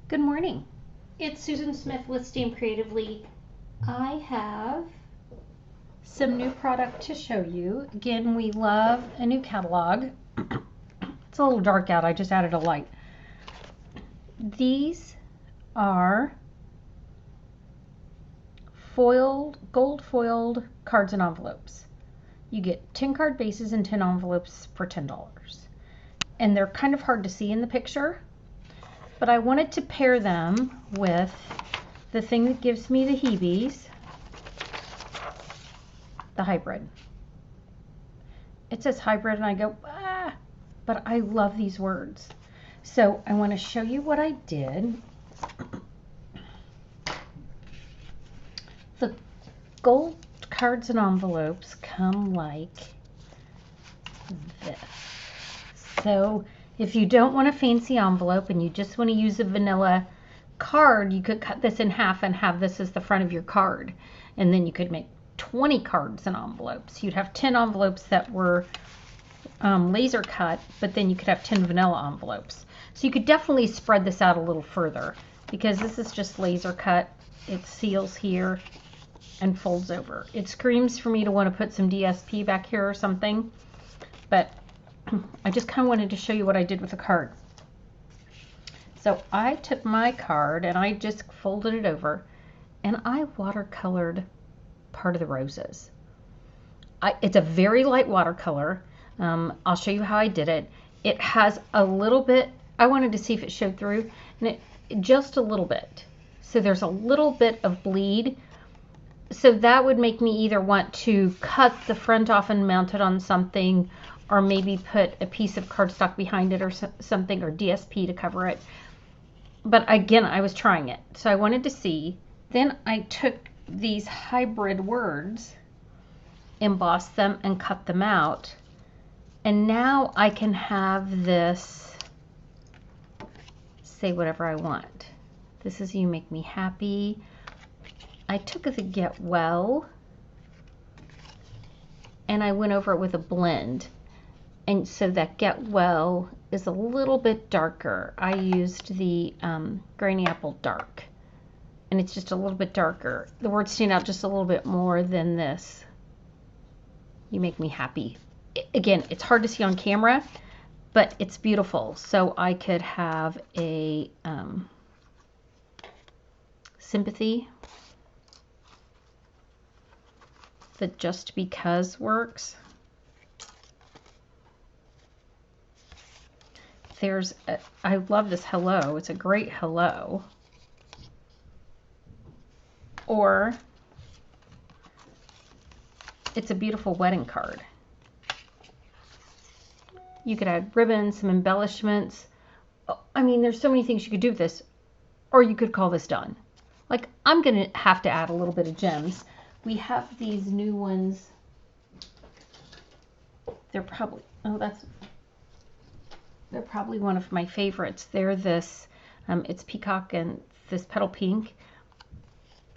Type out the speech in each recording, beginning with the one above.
Good morning. It's Susan Smith with Steam Creatively. I have some new product to show you. Again, we love a new catalog. It's a little dark out. I just added a light. These are gold foiled cards and envelopes. You get 10 card bases and 10 envelopes for $10. And they're kind of hard to see in the picture, but I wanted to pair them with the thing that gives me the heebies, the hybrid. It says hybrid and I go, but I love these words. So I want to show you what I did. The gold cards and envelopes come like this. So if you don't want a fancy envelope and you just want to use a vanilla card, you could cut this in half and have this as the front of your card. And then you could make 20 cards and envelopes. You'd have 10 envelopes that were laser cut, but then you could have 10 vanilla envelopes. So you could definitely spread this out a little further because this is just laser cut. It seals here and folds over. It screams for me to want to put some DSP back here or something, but I just kind of wanted to show you what I did with the card. So I took my card and I just folded it over and I watercolored part of the roses. It's a very light watercolor. I'll show you how I did it. It has a little bit, I wanted to see if it showed through, and just a little bit. So there's a little bit of bleed. So that would make me either want to cut the front off and mount it on something, or maybe put a piece of cardstock behind it or something, or DSP to cover it. But again, I was trying it. So I wanted to see. Then I took these hybrid words, embossed them, and cut them out. And now I can have this say whatever I want. This is you make me happy. I took the get well and I went over it with a blend. And so that get well is a little bit darker. I used the Granny Apple Dark. And it's just a little bit darker. The words stand out just a little bit more than this. You make me happy. Again, it's hard to see on camera, but it's beautiful. So I could have a sympathy that just because works. I love this hello. It's a great hello. Or it's a beautiful wedding card. You could add ribbons, some embellishments. I mean, there's so many things you could do with this. Or you could call this done. Like, I'm going to have to add a little bit of gems. We have these new ones. They're probably, they're probably one of my favorites. They're this, it's peacock and this petal pink.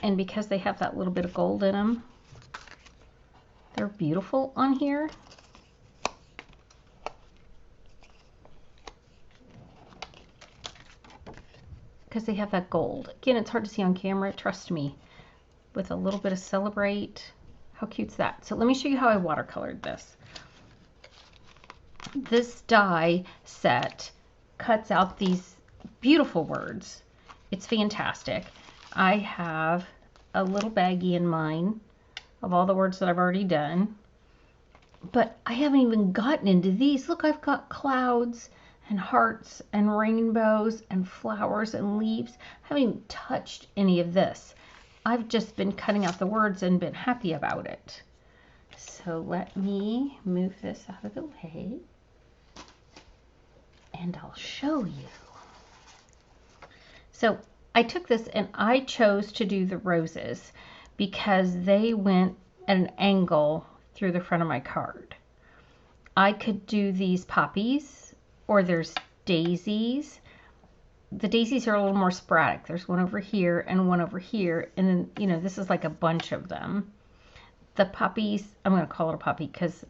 And because they have that little bit of gold in them, they're beautiful on here. Because they have that gold. Again, it's hard to see on camera, trust me. With a little bit of Celebrate. How cute's that? So let me show you how I watercolored this. This die set cuts out these beautiful words. It's fantastic. I have a little baggie in mine of all the words that I've already done. But I haven't even gotten into these. Look, I've got clouds and hearts and rainbows and flowers and leaves. I haven't even touched any of this. I've just been cutting out the words and been happy about it. So let me move this out of the way and I'll show you. So I took this and I chose to do the roses because they went at an angle through the front of my card. I could do these poppies, or there's daisies. The daisies are a little more sporadic. There's one over here and one over here, and then, you know, this is like a bunch of them. The poppies, I'm going to call it a poppy because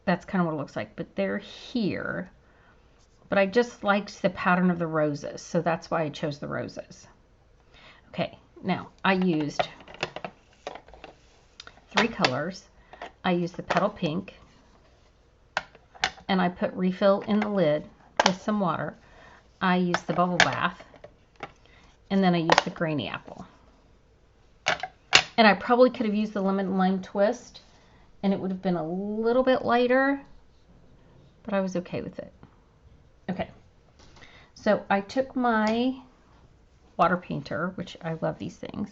that's kind of what it looks like, but they're here. but I just liked the pattern of the roses, so that's why I chose the roses. Okay, now I used 3 colors. I used the petal pink, and I put refill in the lid with some water. I used the bubble bath, and then I used the grainy apple. And I probably could have used the lemon lime twist, and it would have been a little bit lighter, but I was okay with it. Okay, so I took my water painter, which I love these things,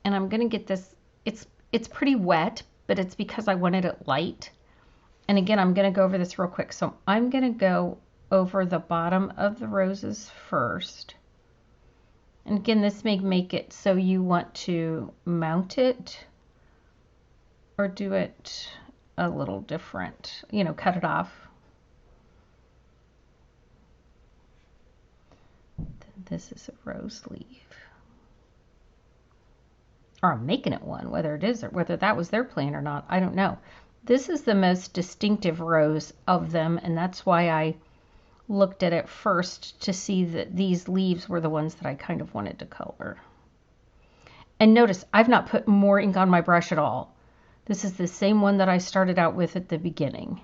and I'm gonna get this. It's pretty wet, but it's because I wanted it light. And again, I'm gonna go over this real quick. So I'm gonna go over the bottom of the roses first. And again, this may make it so you want to mount it or do it a little different, you know, cut it off. This is a rose leaf. Or I'm making it one, whether it is or whether that was their plan or not, I don't know. This is the most distinctive rose of them, and that's why I looked at it first to see that these leaves were the ones that I kind of wanted to color. And notice, I've not put more ink on my brush at all. This is the same one that I started out with at the beginning.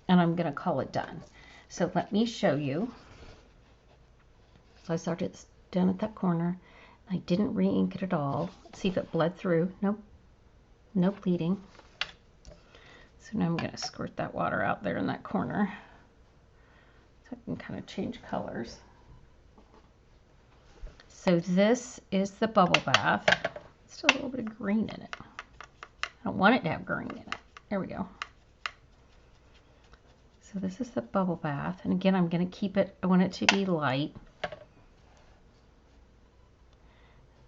And I'm going to call it done. So let me show you. So I started down at that corner. I didn't re-ink it at all. Let's see if it bled through. Nope. No bleeding. So now I'm going to squirt that water out there in that corner. So I can kind of change colors. So this is the bubble bath. Still a little bit of green in it. I don't want it to have green in it. There we go. So this is the bubble bath. And again, I'm going to keep it, I want it to be light.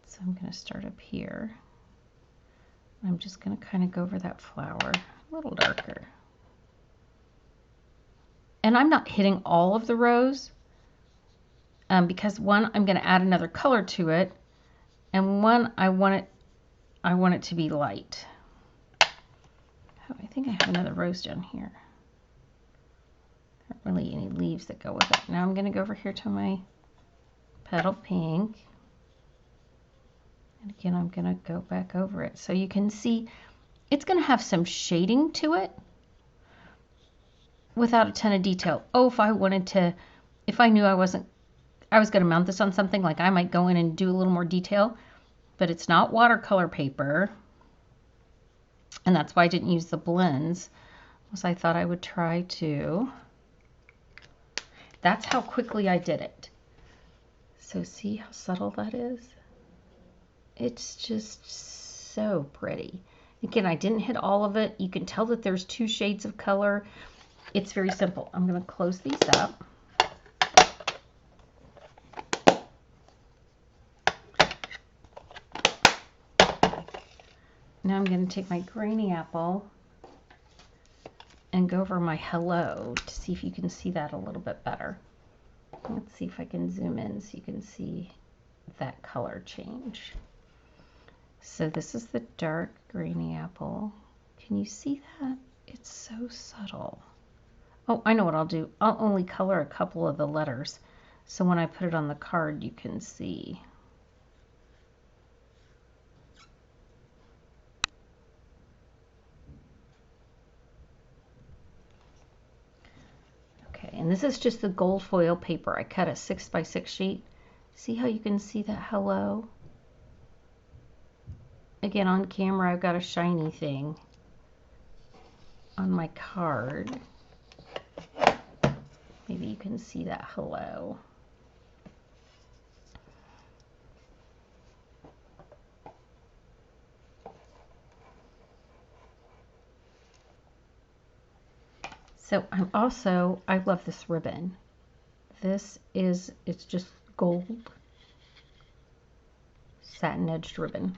So I'm going to start up here. I'm just going to kind of go over that flower a little darker. And I'm not hitting all of the rose because one, I'm going to add another color to it, and one, I want it to be light. Oh, I think I have another rose down here. Not really any leaves that go with it. Now I'm going to go over here to my petal pink. And again, I'm going to go back over it. So you can see it's going to have some shading to it without a ton of detail. Oh, if I wanted to, if I knew I was going to mount this on something, like I might go in and do a little more detail, but it's not watercolor paper. And that's why I didn't use the blends, was I thought I would try to. That's how quickly I did it. So see how subtle that is? It's just so pretty. Again, I didn't hit all of it. You can tell that there's 2 shades of color. It's very simple. I'm going to close these up. Now I'm going to take my grainy apple and go over my hello to see if you can see that a little bit better. Let's see if I can zoom in so you can see that color change. So this is the dark grainy apple. Can you see that? It's so subtle. Oh, I know what I'll do. I'll only color a couple of the letters, so when I put it on the card, you can see. Okay, and this is just the gold foil paper. I cut a 6x6 sheet. See how you can see that hello? Again, on camera, I've got a shiny thing on my card. Maybe you can see that hello. So I love this ribbon. It's just gold satin edged ribbon.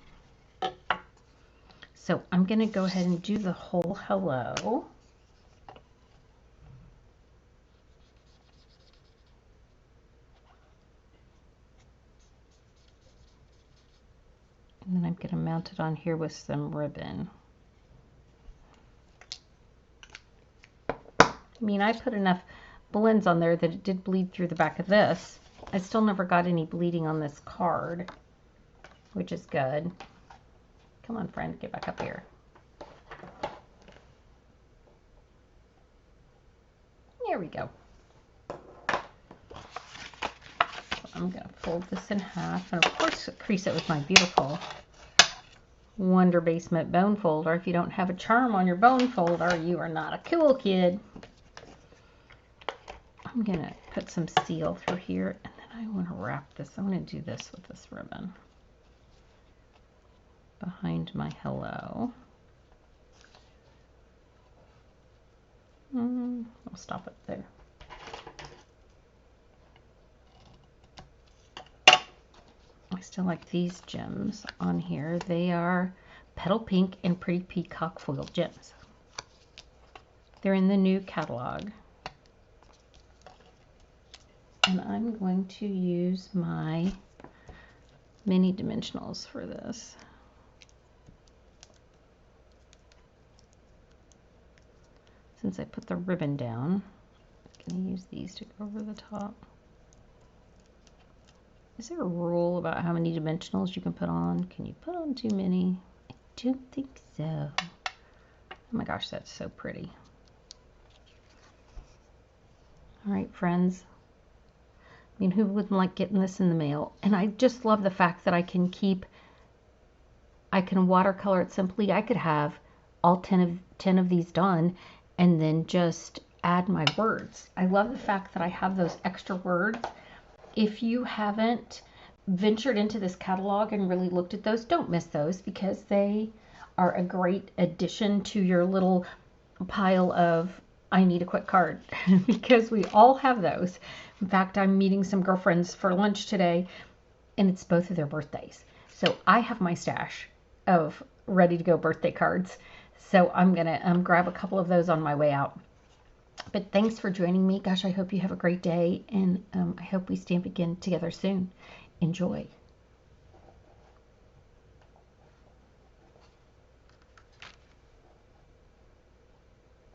So I'm going to go ahead and do the whole hello. And then I'm going to mount it on here with some ribbon. I mean, I put enough blends on there that it did bleed through the back of this. I still never got any bleeding on this card, which is good. Come on, friend, get back up here. There we go. I'm going to fold this in half, and of course crease it with my beautiful Wonder Basement bone folder. If you don't have a charm on your bone folder, you are not a cool kid. I'm going to put some seal through here, and then I want to wrap this. I want to do this with this ribbon behind my hello. I'll stop it there. I still like these gems on here. They are Petal Pink and Pretty Peacock Foil gems. They're in the new catalog. And I'm going to use my mini dimensionals for this. Since I put the ribbon down, I'm going to use these to go over the top. Is there a rule about how many dimensionals you can put on? Can you put on too many? I don't think so. Oh my gosh, that's so pretty. All right, friends. I mean, who wouldn't like getting this in the mail? And I just love the fact that I can watercolor it simply. I could have all 10 of these done and then just add my words. I love the fact that I have those extra words. If you haven't ventured into this catalog and really looked at those, don't miss those, because they are a great addition to your little pile of I need a quick card, because we all have those. In fact, I'm meeting some girlfriends for lunch today, and it's both of their birthdays. So I have my stash of ready to go birthday cards. So I'm going to grab a couple of those on my way out. But thanks for joining me. Gosh, I hope you have a great day, and I hope we stamp again together soon. Enjoy.